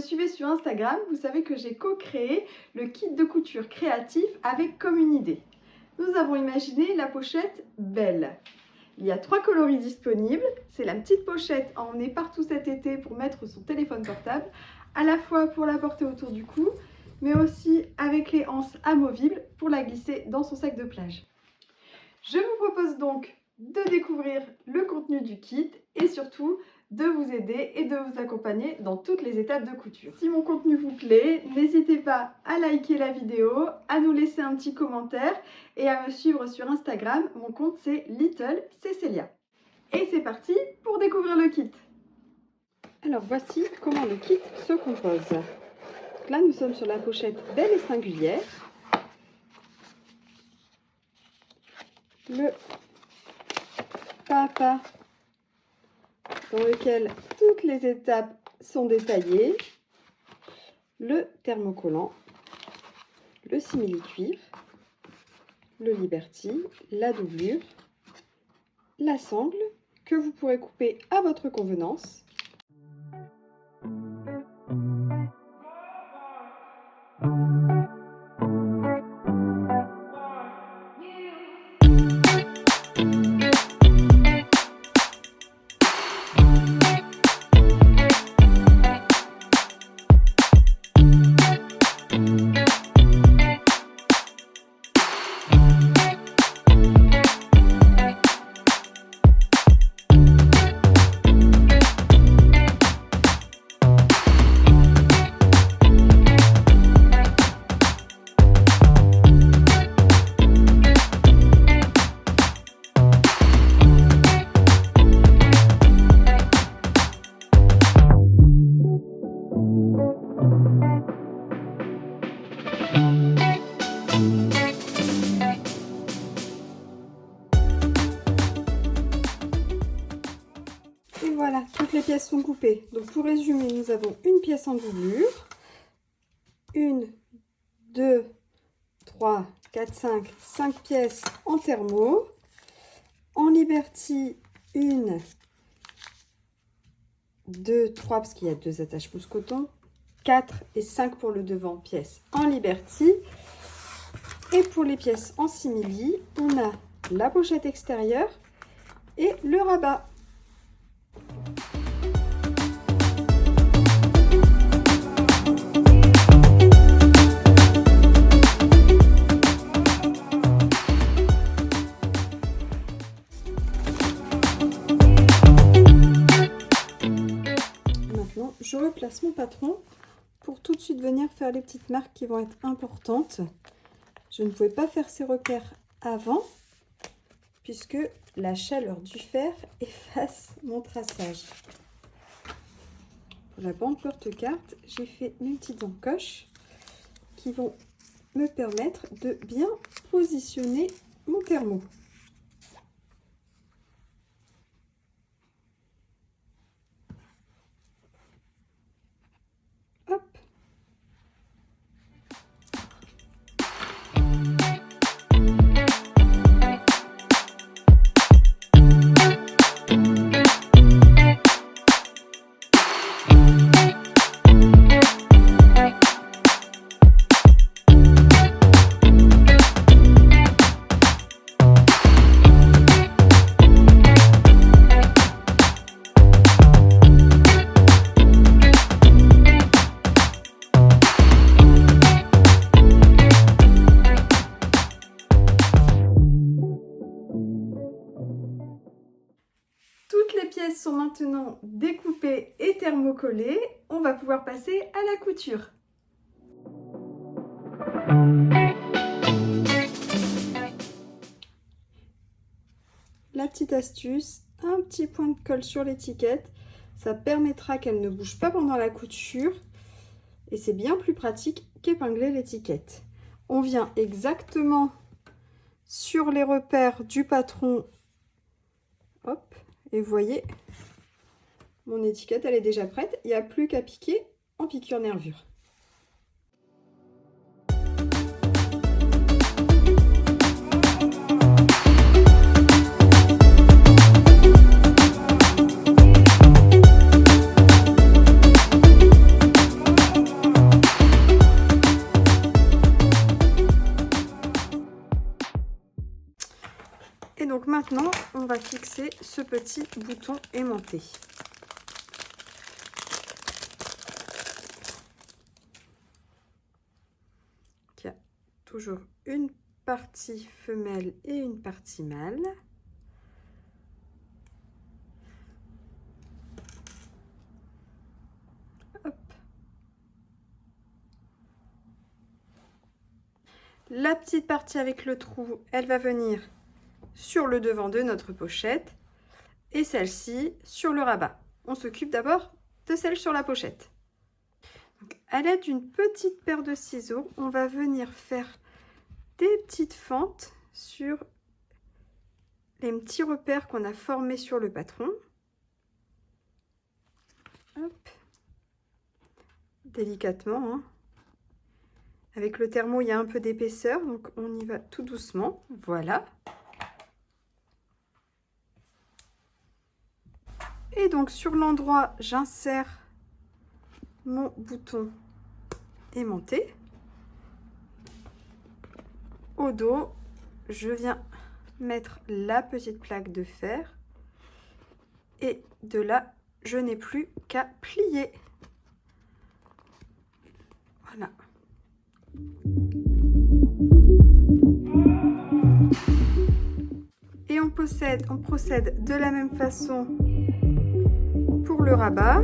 suivez sur Instagram, vous savez que j'ai co-créé le kit de couture créatif avec Comme une idée. Nous avons imaginé la pochette belle. Il y a 3 coloris disponibles. C'est la petite pochette à emmener partout cet été pour mettre son téléphone portable, à la fois pour la porter autour du cou, mais aussi avec les anses amovibles pour la glisser dans son sac de plage. Je vous propose donc de découvrir le contenu du kit et surtout de vous aider et de vous accompagner dans toutes les étapes de couture. Si mon contenu vous plaît, n'hésitez pas à liker la vidéo, à nous laisser un petit commentaire et à me suivre sur Instagram. Mon compte c'est Little Cécilia. Et c'est parti pour découvrir le kit. Alors voici comment le kit se compose. Donc là nous sommes sur la pochette belle et singulière. Le pas dans lequel toutes les étapes sont détaillées, le thermocollant, le simili-cuir, le Liberty, la doublure, la sangle que vous pourrez couper à votre convenance. Et voilà, toutes les pièces sont coupées. Donc pour résumer, nous avons une pièce en doublure, 1, 2, 3, 4, 5 pièces en thermo, en Liberty 1, 2, 3 parce qu'il y a 2 attaches mousse coton, 4 et 5 pour le devant pièces en Liberty. Et pour les pièces en simili, on a la pochette extérieure et le rabat. Maintenant, je replace mon patron pour tout de suite venir faire les petites marques qui vont être importantes. Je ne pouvais pas faire ces repères avant puisque la chaleur du fer efface mon traçage. Pour la bande porte-carte, j'ai fait mes petites encoches qui vont me permettre de bien positionner mon thermo. Hop. Toutes les pièces sont maintenant découpées et thermocollées. On va pouvoir passer à la couture. La petite astuce, un petit point de colle sur l'étiquette. Ça permettra qu'elle ne bouge pas pendant la couture. Et c'est bien plus pratique qu'épingler l'étiquette. On vient exactement sur les repères du patron. Hop. Et vous voyez, mon étiquette, elle est déjà prête. Il n'y a plus qu'à piquer en piqûre nervure. donc maintenant, on va fixer ce petit bouton aimanté. Il y a toujours une partie femelle et une partie mâle. Hop. La petite partie avec le trou, elle va venir sur le devant de notre pochette et celle-ci sur le rabat. On s'occupe d'abord de celle sur la pochette. Donc, à l'aide d'une petite paire de ciseaux, on va venir faire des petites fentes sur les petits repères qu'on a formés sur le patron. Hop. Délicatement, hein. Avec le thermo, il y a un peu d'épaisseur, donc on y va tout doucement. Voilà. Et donc sur l'endroit, j'insère mon bouton aimanté. Au dos, je viens mettre la petite plaque de fer. Et de là, je n'ai plus qu'à plier. Voilà. Et on procède de la même façon pour le rabat.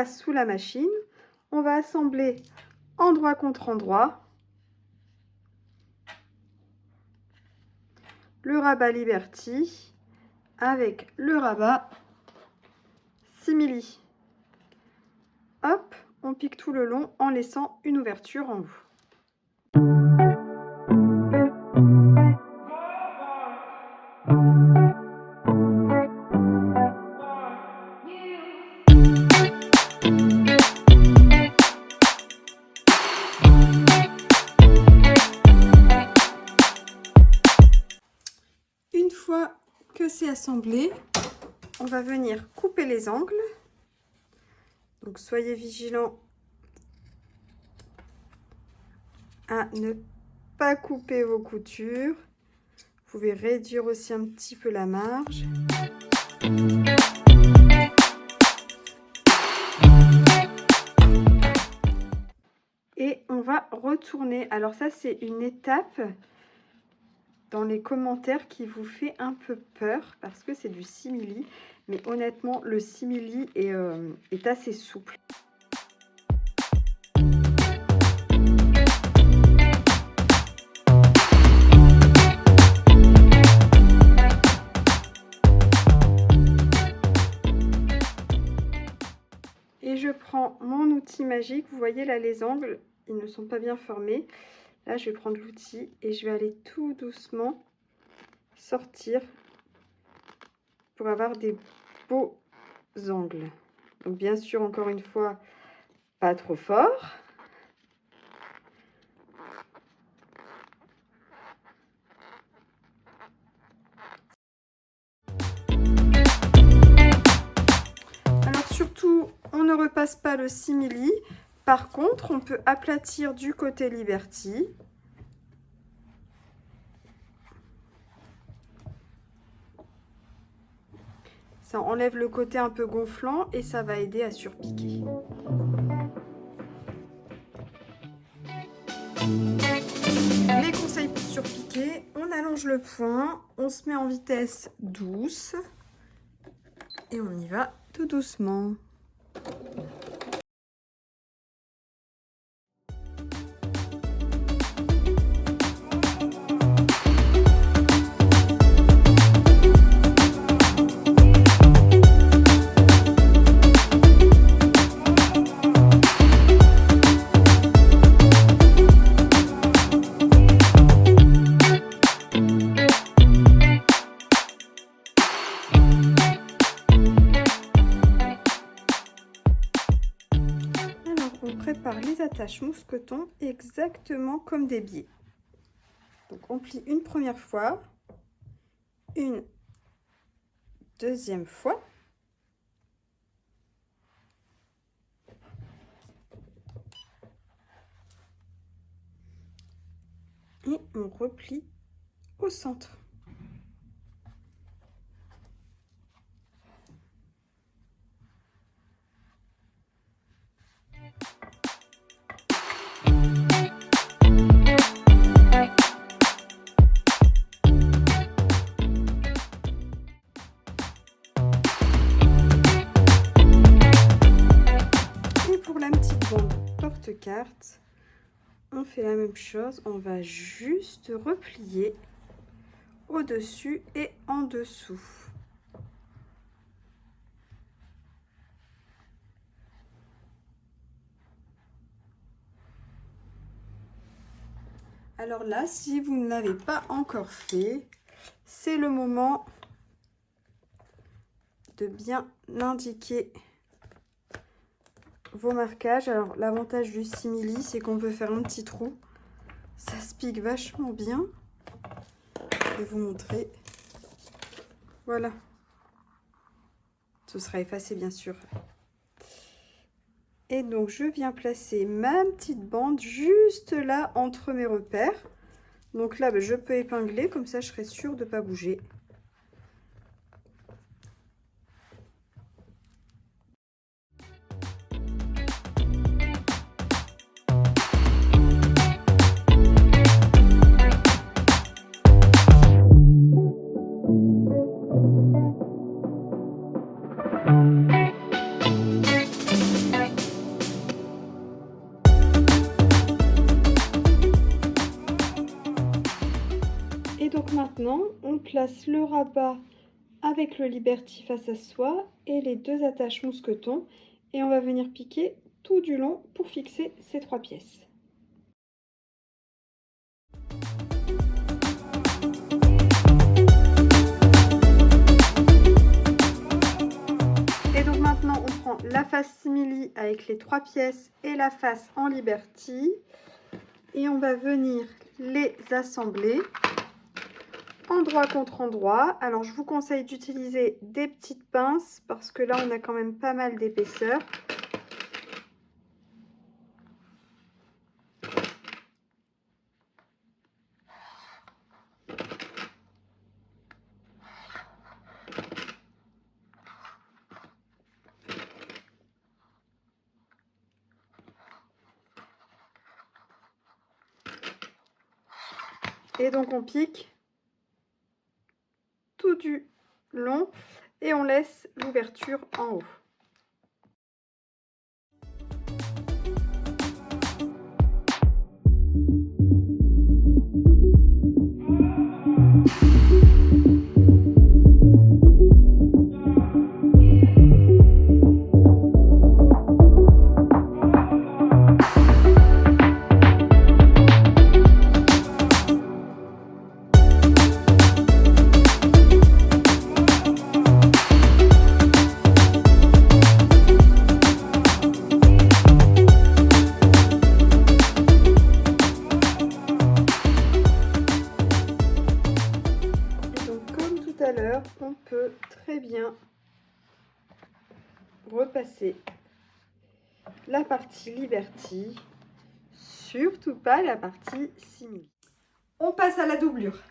Sous la machine, on va assembler endroit contre endroit le rabat Liberty avec le rabat Simili. Hop, on pique tout le long en laissant une ouverture en haut. Une fois que c'est assemblé, on va venir couper les angles. Donc soyez vigilants à ne pas couper vos coutures. Vous pouvez réduire aussi un petit peu la marge. Et on va retourner. Alors ça, c'est une étape dans les commentaires qui vous fait un peu peur parce que c'est du simili. Mais honnêtement, le simili est assez souple. Et je prends mon outil magique. Vous voyez là, les angles, ils ne sont pas bien formés. Là, je vais prendre l'outil et je vais aller tout doucement sortir pour avoir des beaux angles. Donc bien sûr, encore une fois, pas trop fort. Alors surtout, on ne repasse pas le simili. Par contre, on peut aplatir du côté Liberty. Ça enlève le côté un peu gonflant et ça va aider à surpiquer. Les conseils pour surpiquer, on allonge le point, on se met en vitesse douce et on y va tout doucement. attaches mousqueton exactement comme des biais. Donc on plie une première fois, une deuxième fois. Et on replie au centre. Et pour la petite bande porte-carte, on fait la même chose, on va juste replier au-dessus et en dessous. Alors là, si vous ne l'avez pas encore fait, c'est le moment de bien indiquer vos marquages. Alors l'avantage du simili, c'est qu'on peut faire un petit trou. Ça se pique vachement bien. Je vais vous montrer. Voilà. Ce sera effacé bien sûr. Et donc je viens placer ma petite bande juste là entre mes repères. Donc là, je peux épingler, comme ça je serai sûre de ne pas bouger. Et donc maintenant, on place le rabat avec le Liberty face à soi et les deux attaches mousqueton. Et on va venir piquer tout du long pour fixer ces trois pièces. Et donc maintenant, on prend la face simili avec les trois pièces et la face en Liberty. Et on va venir les assembler. Endroit contre endroit. Alors je vous conseille d'utiliser des petites pinces parce que là on a quand même pas mal d'épaisseur. Et donc on pique tout du long et on laisse l'ouverture en haut. On peut très bien repasser la partie Liberty, surtout pas la partie simili. On passe à la doublure.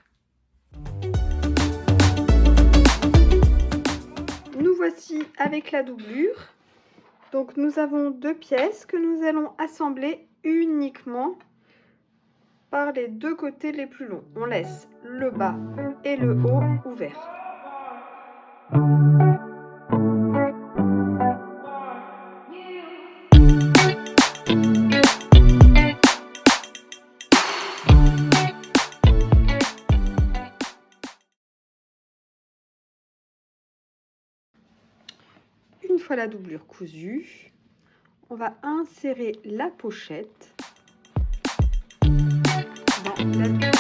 Nous voici avec la doublure. Donc nous avons deux pièces que nous allons assembler uniquement par les deux côtés les plus longs. On laisse le bas et le haut ouverts. Une fois la doublure cousue, on va insérer la pochette dans la doublure.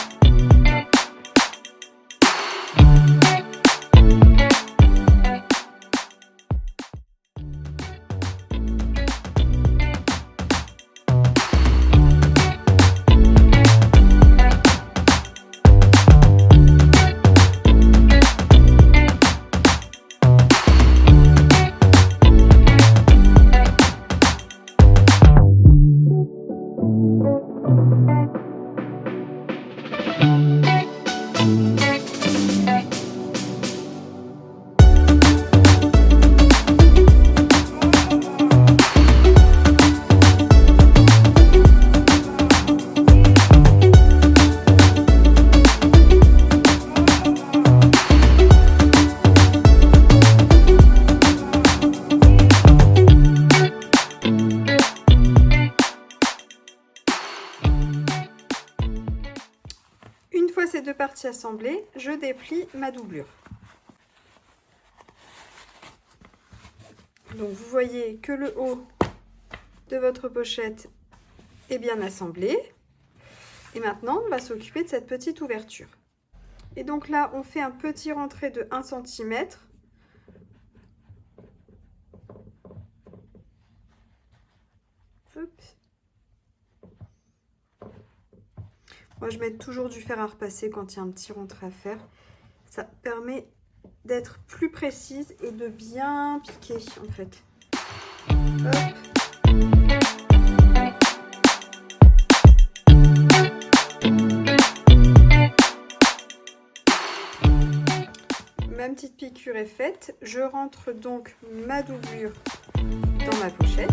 assemblée, je déplie ma doublure. Donc vous voyez que le haut de votre pochette est bien assemblé. Et maintenant, on va s'occuper de cette petite ouverture. Et donc là, on fait un petit rentré de 1 cm. Hop. Moi, je mets toujours du fer à repasser quand il y a un petit rentré à faire. Ça permet d'être plus précise et de bien piquer, en fait. Hop. Ma petite piqûre est faite. Je rentre donc ma doublure dans ma pochette.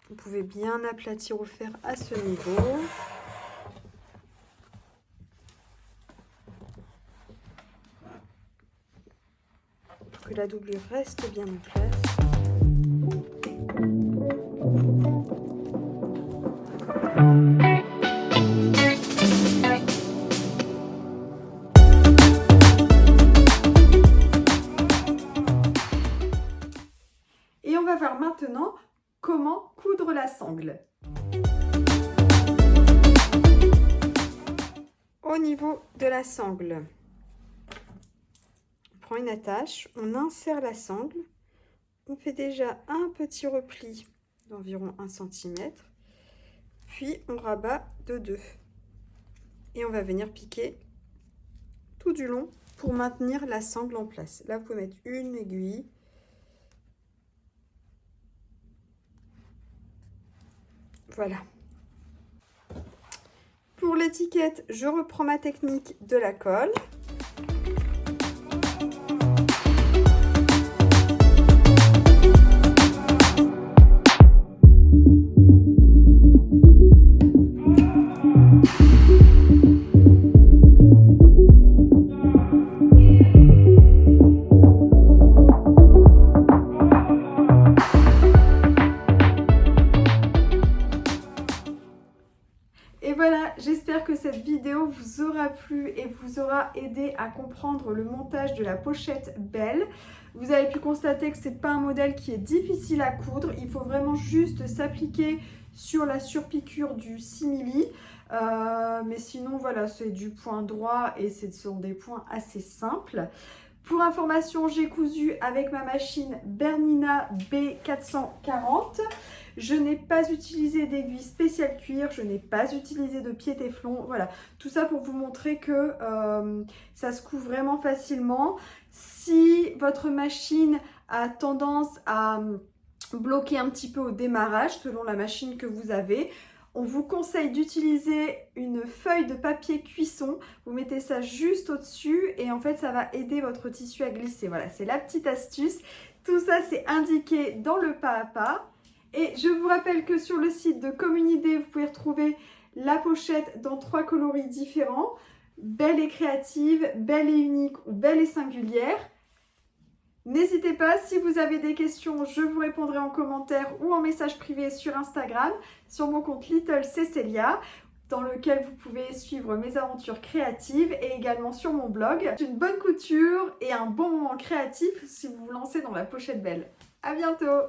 Vous pouvez bien aplatir au fer à ce niveau. Que la doublure reste bien en place. Et on va voir maintenant comment coudre la sangle. Au niveau de la sangle, une attache, on insère la sangle, on fait déjà un petit repli d'environ 1 cm, puis on rabat de 2 et on va venir piquer tout du long pour maintenir la sangle en place. Là, vous pouvez mettre une aiguille. Voilà. Pour l'étiquette, je reprends ma technique de la colle. Et voilà, j'espère que cette vidéo vous aura plu et vous aura aidé à comprendre le montage de la pochette Belle. Vous avez pu constater que ce n'est pas un modèle qui est difficile à coudre. Il faut vraiment juste s'appliquer sur la surpiqûre du simili. Mais sinon, voilà, c'est du point droit et ce sont des points assez simples. Pour information, j'ai cousu avec ma machine Bernina B440. Je n'ai pas utilisé d'aiguille spéciale cuir, je n'ai pas utilisé de pied téflon. Voilà, tout ça pour vous montrer que ça se coud vraiment facilement. Si votre machine a tendance à bloquer un petit peu au démarrage, selon la machine que vous avez, on vous conseille d'utiliser une feuille de papier cuisson. Vous mettez ça juste au-dessus et en fait, ça va aider votre tissu à glisser. Voilà, c'est la petite astuce. Tout ça, c'est indiqué dans le pas à pas. Et je vous rappelle que sur le site de Communidé, vous pouvez retrouver la pochette dans 3 coloris différents. Belle et créative, belle et unique ou belle et singulière. N'hésitez pas, si vous avez des questions, je vous répondrai en commentaire ou en message privé sur Instagram, sur mon compte Little Cécilia, dans lequel vous pouvez suivre mes aventures créatives et également sur mon blog. Une bonne couture et un bon moment créatif si vous vous lancez dans la pochette Belle. À bientôt!